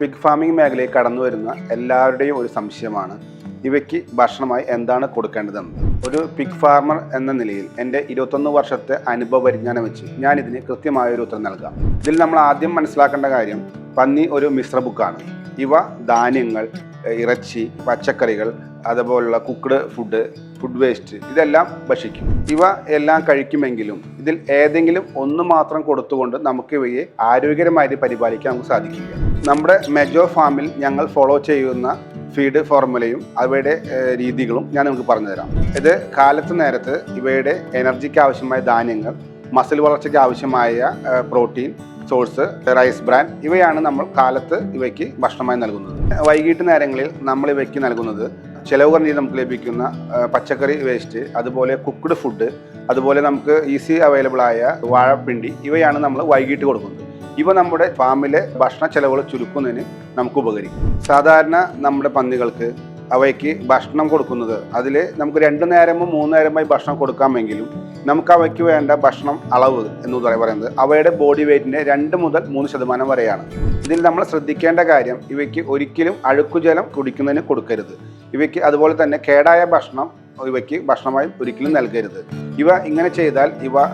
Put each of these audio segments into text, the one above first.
Pig farming മേഖലയിൽ കടന്നു വരുന്ന എല്ലാവരുടെയും ഒരു സംശയമാണ് ഇവയ്ക്ക് ഭക്ഷണമായി എന്താണ് കൊടുക്കേണ്ടതെന്ന്. ഒരു പിഗ് ഫാർമർ എന്ന നിലയിൽ എൻ്റെ 21 വർഷത്തെ അനുഭവ പരിജ്ഞാനം വെച്ച് ഞാൻ ഇതിന് കൃത്യമായ ഒരു ഉത്തരം നൽകാം. ഇതിൽ നമ്മൾ ആദ്യം മനസ്സിലാക്കേണ്ട കാര്യം, പന്നി ഒരു മിശ്ര ബുക്കാണ്. ഇവ ധാന്യങ്ങൾ, ഇറച്ചി, പച്ചക്കറികൾ, അതുപോലുള്ള കുക്ക്ഡ് ഫുഡ് വേസ്റ്റ് ഇതെല്ലാം ഭക്ഷിക്കും. ഇവ എല്ലാം കഴിക്കുമെങ്കിലും ഇതിൽ ഏതെങ്കിലും ഒന്ന് മാത്രം കൊടുത്തുകൊണ്ട് നമുക്ക് ഇവയെ ആരോഗ്യകരമായി പരിപാലിക്കാൻ നമുക്ക് സാധിക്കില്ല. നമ്മുടെ മെജോ ഫാമിൽ ഞങ്ങൾ ഫോളോ ചെയ്യുന്ന ഫീഡ് ഫോർമുലയും അവയുടെ രീതികളും ഞാൻ നിങ്ങൾക്ക് പറഞ്ഞുതരാം. ഇത് കാലത്ത് നേരത്ത് ഇവയുടെ എനർജിക്ക് ആവശ്യമായ ധാന്യങ്ങൾ, മസിൽ വളർച്ചയ്ക്ക് ആവശ്യമായ പ്രോട്ടീൻ സോഴ്സ്, റൈസ് ബ്രാൻ ഇവയാണ് നമ്മൾ കാലത്ത് ഇവയ്ക്ക് ഭക്ഷണമായി നൽകുന്നത്. വൈകിട്ട് നേരങ്ങളിൽ നമ്മൾ ഇവയ്ക്ക് നൽകുന്നത് ചിലവ് കുറഞ്ഞ് നമുക്ക് ലഭിക്കുന്ന പച്ചക്കറി വേസ്റ്റ്, അതുപോലെ കുക്ക്ഡ് ഫുഡ്, അതുപോലെ നമുക്ക് ഈസി അവൈലബിൾ ആയ വാഴപ്പിണ്ടി ഇവയാണ് നമ്മൾ വൈകിട്ട് കൊടുക്കുന്നത്. ഇവ നമ്മുടെ ഫാമിലെ ഭക്ഷണ ചെലവുകൾ ചുരുക്കുന്നതിന് നമുക്ക് ഉപകരിക്കും. സാധാരണ നമ്മുടെ പന്നികൾക്ക് അവയ്ക്ക് ഭക്ഷണം കൊടുക്കുന്നത് അതിൽ നമുക്ക് 2 നേരമോ 3 നേരമായി ഭക്ഷണം കൊടുക്കാമെങ്കിലും നമുക്ക് അവയ്ക്ക് വേണ്ട ഭക്ഷണം അളവ് എന്ന് പറയുന്നത് അവയുടെ ബോഡി വെയ്റ്റിൻ്റെ 2 മുതൽ 3% വരെയാണ്. ഇതിൽ നമ്മൾ ശ്രദ്ധിക്കേണ്ട കാര്യം, ഇവയ്ക്ക് ഒരിക്കലും അഴുക്കുജലം കുടിക്കുന്നതിന് കൊടുക്കരുത്. ഇവയ്ക്ക് അതുപോലെ തന്നെ കേടായ ഭക്ഷണം ഇവയ്ക്ക് ഭക്ഷണമായി ഒരിക്കലും നൽകരുത്. ഇവ ഇങ്ങനെ ചെയ്താൽ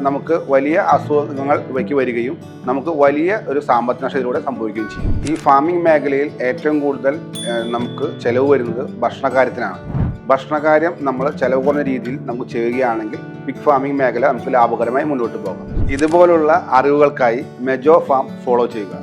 നമുക്ക് വലിയ അസുഖങ്ങൾ ഇവയ്ക്ക് വരികയും നമുക്ക് വലിയ ഒരു സാമ്പത്തിക നഷ്ടത്തിലൂടെ സംഭവിക്കുകയും ചെയ്യും. ഈ ഫാമിംഗ് മേഖലയിൽ ഏറ്റവും കൂടുതൽ നമുക്ക് ചിലവ് വരുന്നത് ഭക്ഷണകാര്യത്തിനാണ്. ഭക്ഷണകാര്യം നമ്മൾ ചിലവ് കുറഞ്ഞ രീതിയിൽ നമുക്ക് ചെയ്യുകയാണെങ്കിൽ പിഗ് ഫാമിംഗ് മേഖല നമുക്ക് ലാഭകരമായി മുന്നോട്ട് പോകാം. ഇതുപോലുള്ള അറിവുകൾക്കായി മെജോ ഫാം ഫോളോ ചെയ്യുക.